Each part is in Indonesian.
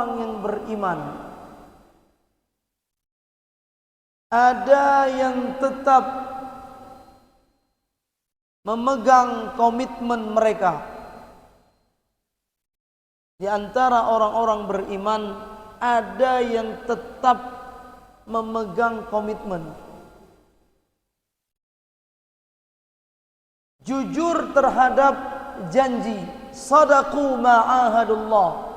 orang-orang yang beriman, ada yang tetap memegang komitmen mereka. Di antara orang-orang beriman ada yang tetap memegang komitmen, jujur terhadap janji, sadaqu ma'ahadullah,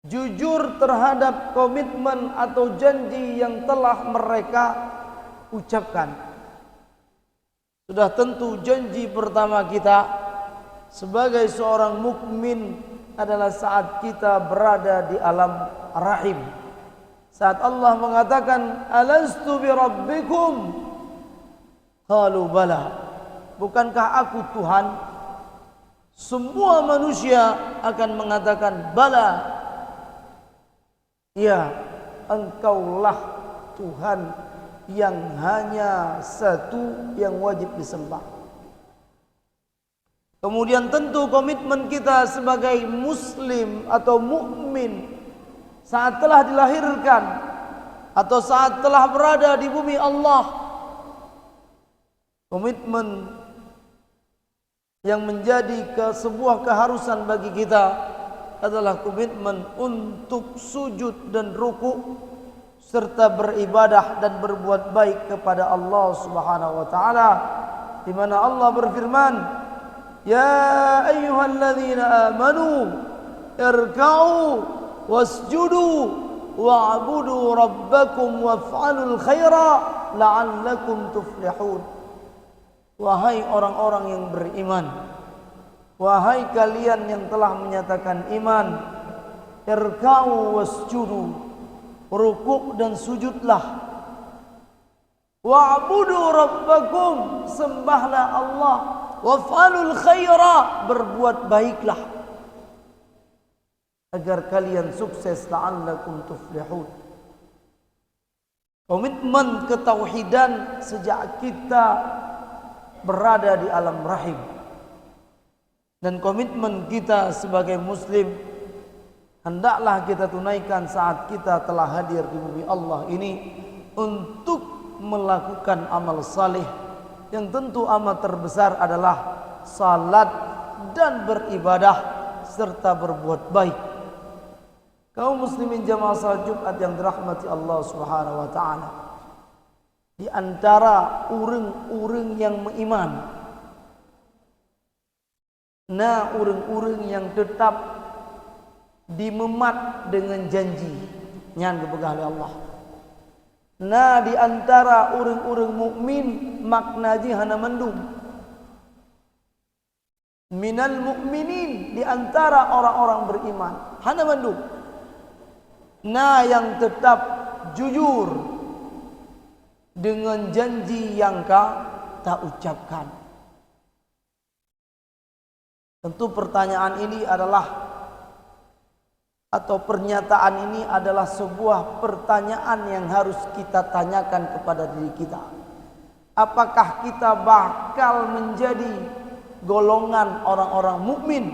jujur terhadap komitmen atau janji yang telah mereka ucapkan. Sudah tentu janji pertama kita sebagai seorang mukmin adalah saat kita berada di alam rahim. Saat Allah mengatakan, alastu bi rabbikum? Qalu bala. Bukankah aku Tuhan? Semua manusia akan mengatakan bala. Ya, engkaulah Tuhan yang hanya satu yang wajib disembah. Kemudian tentu komitmen kita sebagai muslim atau mukmin saat telah dilahirkan atau saat telah berada di bumi Allah, komitmen yang menjadi sebuah keharusan bagi kita adalah komitmen untuk sujud dan ruku serta beribadah dan berbuat baik kepada Allah Subhanahu wa taala, di mana Allah berfirman, ya ayyuhalladzina amanu irka'u wasjudu wa'budu rabbakum waf'alul khaira la'allakum tuflihun. Wahai orang-orang yang beriman, wahai kalian yang telah menyatakan iman, irka'u wasjudu, rukuk dan sujudlah, wa'budu rabbakum, sembahlah Allah, waf'alul khaira, berbuat baiklah agar kalian sukses, la'allakum tuflihun. Komitmen ketauhidan sejak kita berada di alam rahim, dan komitmen kita sebagai muslim hendaklah kita tunaikan saat kita telah hadir di bumi Allah ini untuk melakukan amal saleh, yang tentu amal terbesar adalah salat dan beribadah serta berbuat baik. Kaum muslimin jamaah salat Jumat yang dirahmati Allah Subhanahu wa taala, di antara urang-urang yang beriman, nah urang-urang yang tetap dimemat dengan janji nyan dipegang oleh Allah. Nah di antara urang-urang mukmin maknaji hana mendung. Minal mukminin, di antara orang-orang beriman hana mendung. Nah yang tetap jujur dengan janji yang tak ucapkan. Tentu pertanyaan ini adalah, atau pernyataan ini adalah sebuah pertanyaan yang harus kita tanyakan kepada diri kita. Apakah kita bakal menjadi golongan orang-orang mukmin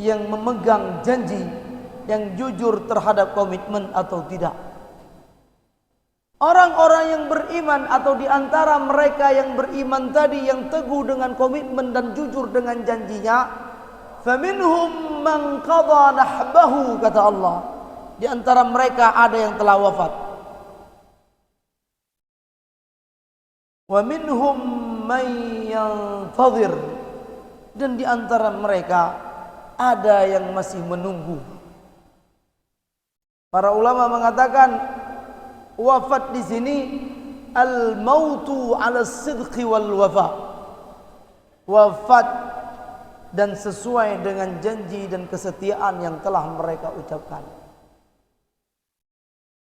yang memegang janji, yang jujur terhadap komitmen atau tidak? Orang-orang yang beriman atau di antara mereka yang beriman tadi yang teguh dengan komitmen dan jujur dengan janjinya, faminhum man qada nahbahu, kata Allah, di antara mereka ada yang telah wafat. Wa minhum man yantazir, dan di antara mereka ada yang masih menunggu. Para ulama mengatakan wafat di sini al-mautu 'ala as-sidqi wal wafa. Wafat dan sesuai dengan janji dan kesetiaan yang telah mereka ucapkan.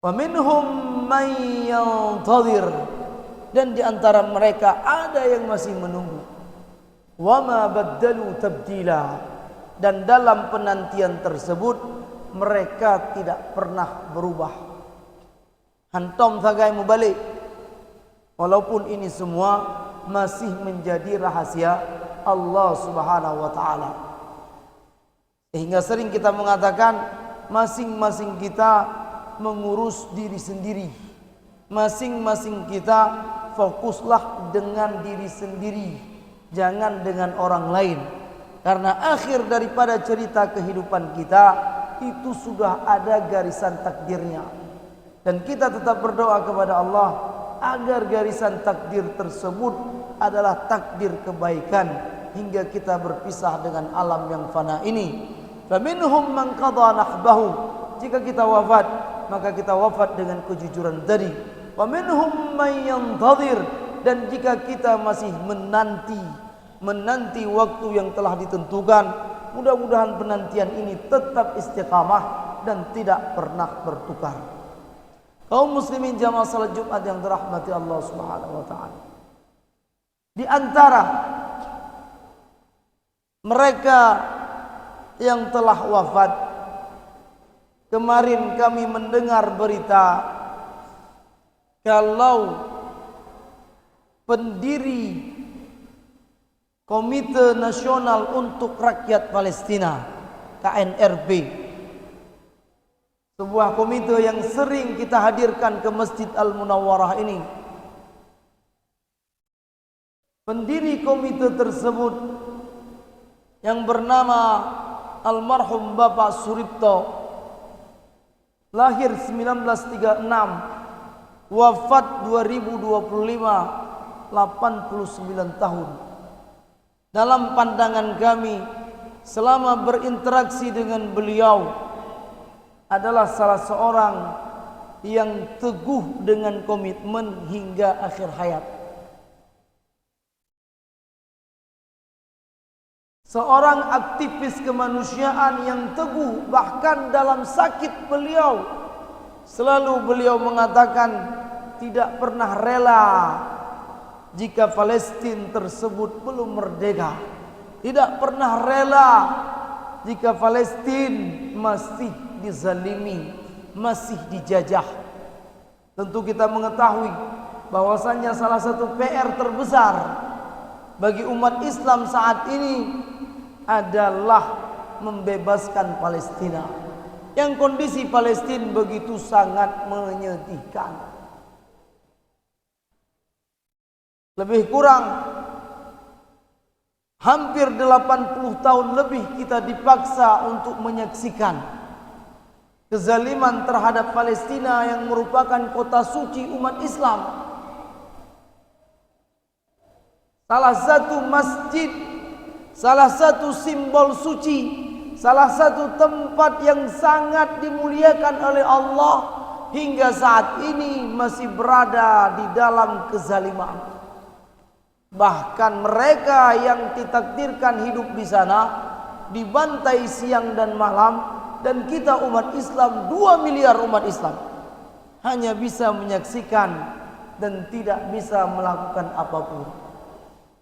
Wa minhum man yantazir, dan di antara mereka ada yang masih menunggu. Wa ma baddalu tabdila, dan dalam penantian tersebut mereka tidak pernah berubah. Hantom sagai mubalik, walaupun ini semua masih menjadi rahasia Allah Subhanahu wa taala. Sehingga sering kita mengatakan masing-masing kita mengurus diri sendiri. Masing-masing kita fokuslah dengan diri sendiri, jangan dengan orang lain. Karena akhir daripada cerita kehidupan kita itu sudah ada garisan takdirnya. Dan kita tetap berdoa kepada Allah agar garisan takdir tersebut adalah takdir kebaikan hingga kita berpisah dengan alam yang fana ini. Faminhum man qadha nahbahu. Jika kita wafat, maka kita wafat dengan kejujuran tadi. Wa minhum man yantadhir. Dan jika kita masih menanti waktu yang telah ditentukan, mudah-mudahan penantian ini tetap istiqamah dan tidak pernah bertukar. Kaum muslimin jamaah salat Jumat yang dirahmati Allah Subhanahu wa taala. Di antara mereka yang telah wafat, kemarin kami mendengar berita kalau pendiri Komite Nasional untuk Rakyat Palestina KNRP, sebuah komite yang sering kita hadirkan ke Masjid Al-Munawwarah ini, pendiri komite tersebut yang bernama almarhum Bapak Suripto, lahir 1936, wafat 2025, 89 tahun. Dalam pandangan kami, selama berinteraksi dengan beliau, adalah salah seorang yang teguh dengan komitmen hingga akhir hayat. Seorang aktivis kemanusiaan yang teguh, bahkan dalam sakit beliau selalu beliau mengatakan tidak pernah rela jika Palestina tersebut belum merdeka, tidak pernah rela jika Palestina masih dizalimi, masih dijajah. Tentu kita mengetahui bahwasanya salah satu PR terbesar bagi umat Islam saat ini adalah membebaskan Palestina, yang kondisi Palestina begitu sangat menyedihkan. Lebih kurang hampir 80 tahun lebih kita dipaksa untuk menyaksikan kezaliman terhadap Palestina yang merupakan kota suci umat Islam. Salah satu masjid, salah satu simbol suci, salah satu tempat yang sangat dimuliakan oleh Allah hingga saat ini masih berada di dalam kezaliman. Bahkan mereka yang ditakdirkan hidup di sana dibantai siang dan malam, dan kita umat Islam, 2 miliar umat Islam, hanya bisa menyaksikan dan tidak bisa melakukan apapun.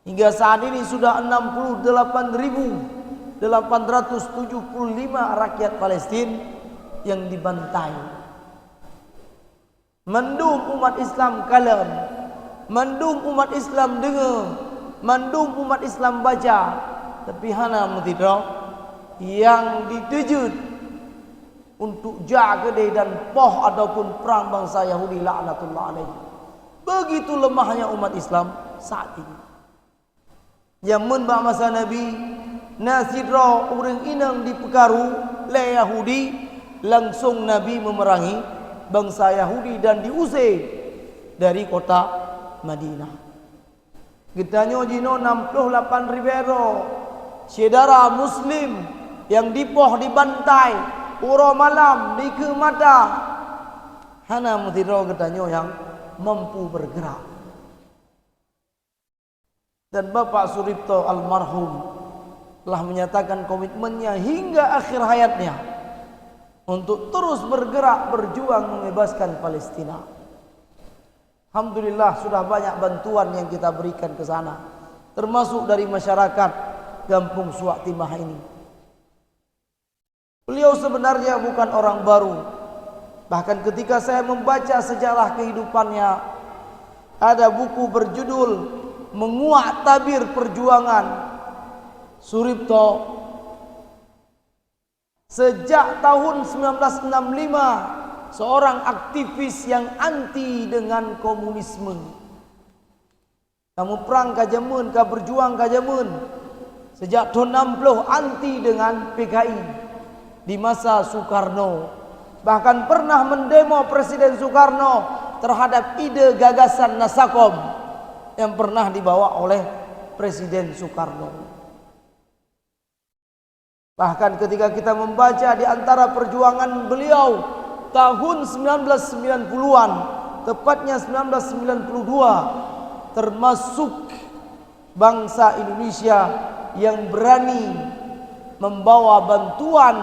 Hingga saat ini sudah 68.875 rakyat Palestina yang dibantai. Mendung umat Islam kalem, mendung umat Islam dengar, mendung umat Islam baca, tapi hana mentidro yang dituju untuk jagede dan poh ataupun perang bangsa Yahudi laknatullah alaihi. Begitu lemahnya umat Islam saat ini. Zaman masa Nabi nasidro urang inang dipekaru le Yahudi, langsung Nabi memerangi bangsa Yahudi dan diusir dari kota Madinah. Getanyo jino 68 ribero saudara muslim yang dipoh dibantai, uro malam di ke mata. Hana mutiro getanyo yang mampu bergerak. Dan Bapak Suripto almarhum telah menyatakan komitmennya hingga akhir hayatnya untuk terus bergerak berjuang membebaskan Palestina. Alhamdulillah sudah banyak bantuan yang kita berikan ke sana, termasuk dari masyarakat Kampung Suak Timah ini. Beliau sebenarnya bukan orang baru. Bahkan ketika saya membaca sejarah kehidupannya, ada buku berjudul Menguak Tabir Perjuangan Suripto, Sejak tahun 1965 seorang aktivis yang anti dengan komunisme. Kamu perang kajamun, ka berjuang kajamun. Sejak tahun 60 anti dengan PKI di masa Soekarno. Bahkan pernah mendemo Presiden Soekarno terhadap ide gagasan Nasakom yang pernah dibawa oleh Presiden Soekarno. Bahkan ketika kita membaca di antara perjuangan beliau tahun 1990-an, tepatnya 1992, termasuk bangsa Indonesia yang berani membawa bantuan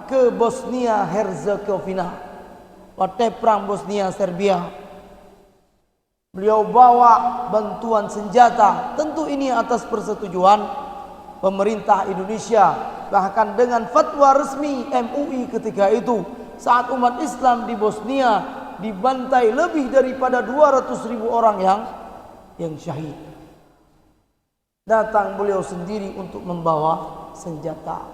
ke Bosnia Herzegovina pada perang Bosnia Serbia. Beliau bawa bantuan senjata, tentu ini atas persetujuan pemerintah Indonesia, bahkan dengan fatwa resmi MUI ketika itu, saat umat Islam di Bosnia dibantai lebih daripada 200.000 orang yang syahid. Datang beliau sendiri untuk membawa senjata.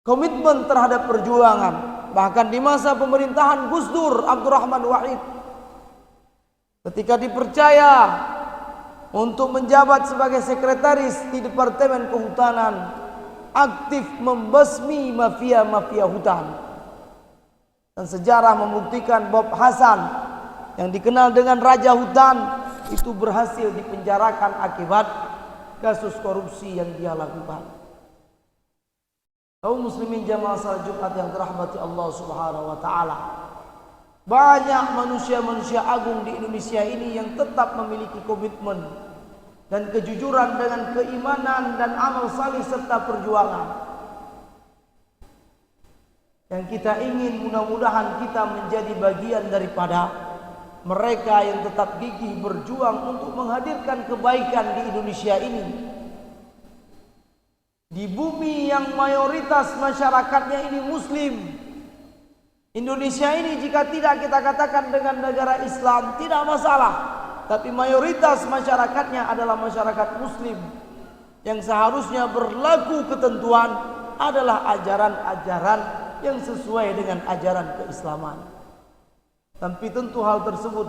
Komitmen terhadap perjuangan, bahkan di masa pemerintahan Gus Dur Abdurrahman Wahid, ketika dipercaya untuk menjabat sebagai sekretaris di Departemen Kehutanan, aktif membasmi mafia-mafia hutan. Dan sejarah membuktikan Bob Hasan yang dikenal dengan Raja Hutan itu berhasil dipenjarakan akibat kasus korupsi yang dia lakukan. Kaum muslimin jamaah salat Jumat yang dirahmati Allah Subhanahu wa taala. Banyak manusia-manusia agung di Indonesia ini yang tetap memiliki komitmen dan kejujuran dengan keimanan dan amal salih serta perjuangan. Yang kita ingin mudah-mudahan kita menjadi bagian daripada mereka yang tetap gigih berjuang untuk menghadirkan kebaikan di Indonesia ini. Di bumi yang mayoritas masyarakatnya ini muslim. Indonesia ini jika tidak kita katakan dengan negara Islam tidak masalah, tapi mayoritas masyarakatnya adalah masyarakat muslim yang seharusnya berlaku ketentuan adalah ajaran-ajaran yang sesuai dengan ajaran keislaman. Tapi tentu hal tersebut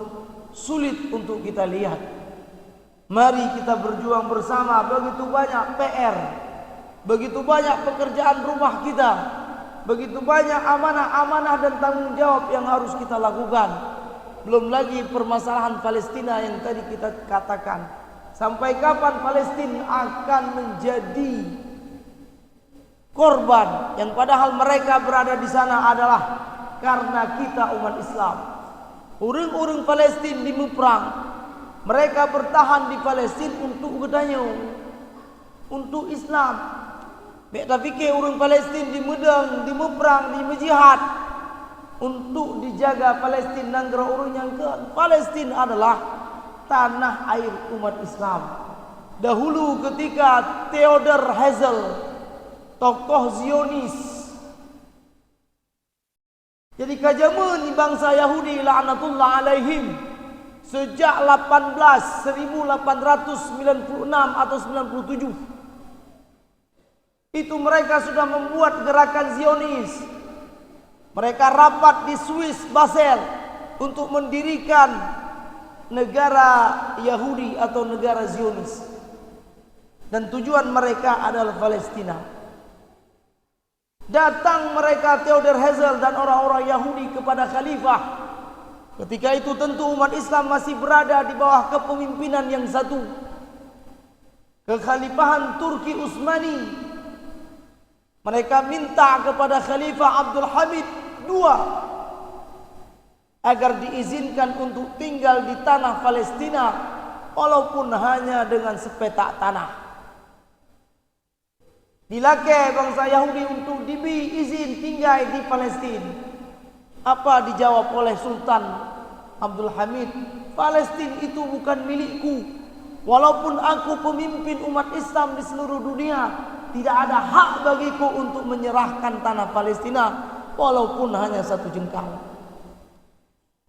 sulit untuk kita lihat. Mari kita berjuang bersama. Begitu banyak PR, begitu banyak pekerjaan rumah kita, begitu banyak amanah-amanah dan tanggung jawab yang harus kita lakukan. Belum lagi permasalahan Palestina yang tadi kita katakan. Sampai kapan Palestina akan menjadi korban yang padahal mereka berada di sana adalah karena kita umat Islam. Orang-orang Palestina di perang, mereka bertahan di Palestina untuk gedanya, untuk Islam. Mereka fikir orang Palestin di Medang, di Meperang, di Menjihad untuk dijaga Palestin negara orang yang ke. Palestin adalah tanah air umat Islam. Dahulu ketika Theodor Herzl, tokoh Zionis, jadi kajaman bangsa Yahudi laknatullah alaihim sejak 1896 atau 97. Itu mereka sudah membuat gerakan Zionis. Mereka rapat di Swiss Basel untuk mendirikan negara Yahudi atau negara Zionis. Dan tujuan mereka adalah Palestina. Datang mereka Theodor Herzl dan orang-orang Yahudi kepada khalifah. Ketika itu tentu umat Islam masih berada di bawah kepemimpinan yang satu, kekhalifahan Turki Utsmani. Mereka minta kepada Khalifah Abdul Hamid II agar diizinkan untuk tinggal di tanah Palestina walaupun hanya dengan sepetak tanah. Dilakai bangsa Yahudi untuk diberi izin tinggal di Palestina. Apa dijawab oleh Sultan Abdul Hamid? Palestina itu bukan milikku. Walaupun aku pemimpin umat Islam di seluruh dunia, tidak ada hak bagiku untuk menyerahkan tanah Palestina walaupun hanya satu jengkal.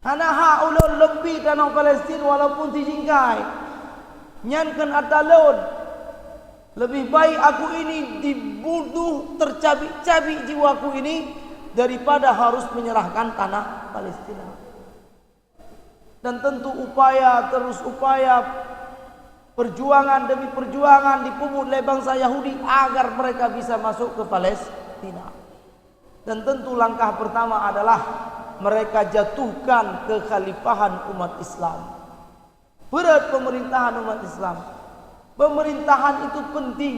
Hana hak ulun lebih tanah Palestina walaupun dijingkai. Nyankan atalun Lebih baik aku ini dibunuh, tercabik-cabik jiwaku ini daripada harus menyerahkan tanah Palestina. Dan tentu upaya perjuangan demi perjuangan dipupuk oleh bangsa Yahudi agar mereka bisa masuk ke Palestina. Dan tentu langkah pertama adalah mereka jatuhkan kekhalifahan umat Islam. Berat pemerintahan umat Islam. Pemerintahan itu penting.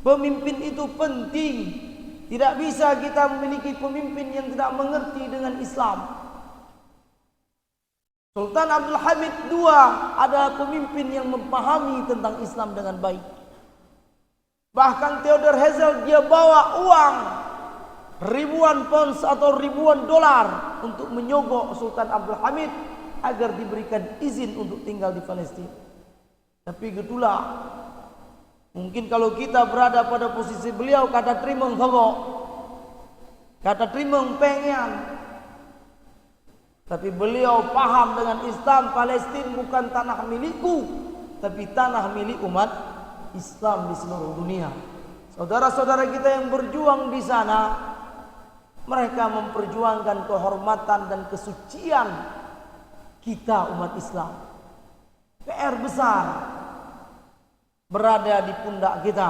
Pemimpin itu penting. Tidak bisa kita memiliki pemimpin yang tidak mengerti dengan Islam. Sultan Abdul Hamid II adalah pemimpin yang memahami tentang Islam dengan baik. Bahkan Theodor Herzl dia bawa uang ribuan pounds atau ribuan dolar untuk menyogok Sultan Abdul Hamid agar diberikan izin untuk tinggal di Palestina. Tapi gitulah, mungkin kalau kita berada pada posisi beliau, kata trimeng thobok, kata trimeng pengen. Tapi beliau paham dengan Islam, Palestina bukan tanah milikku, tapi tanah milik umat Islam di seluruh dunia. Saudara-saudara kita yang berjuang di sana, mereka memperjuangkan kehormatan dan kesucian kita umat Islam. PR besar berada di pundak kita.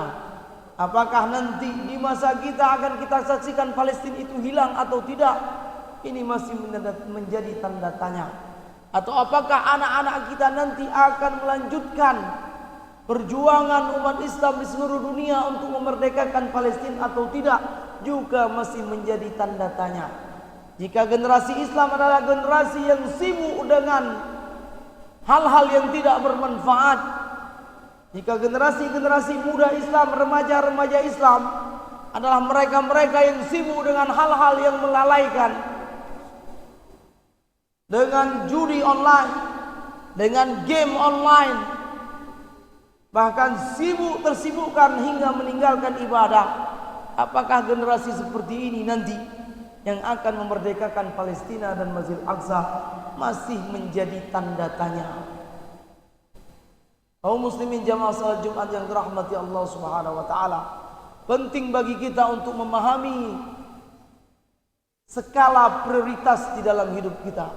Apakah nanti di masa kita akan kita saksikan Palestina itu hilang atau tidak? Ini masih menjadi tanda tanya. Atau apakah anak-anak kita nanti akan melanjutkan perjuangan umat Islam di seluruh dunia untuk memerdekakan Palestina atau tidak? Juga masih menjadi tanda tanya. Jika generasi Islam adalah generasi yang sibuk dengan hal-hal yang tidak bermanfaat, jika generasi-generasi muda Islam, remaja-remaja Islam adalah mereka-mereka yang sibuk dengan hal-hal yang melalaikan, dengan judi online, dengan game online, bahkan tersibukkan hingga meninggalkan ibadah. Apakah generasi seperti ini nanti yang akan memerdekakan Palestina dan Masjid Al-Aqsa? Masih menjadi tanda tanya. Kaum muslimin jamaah salat Jumat yang dirahmati Allah Subhanahu wa taala, penting bagi kita untuk memahami skala prioritas di dalam hidup kita.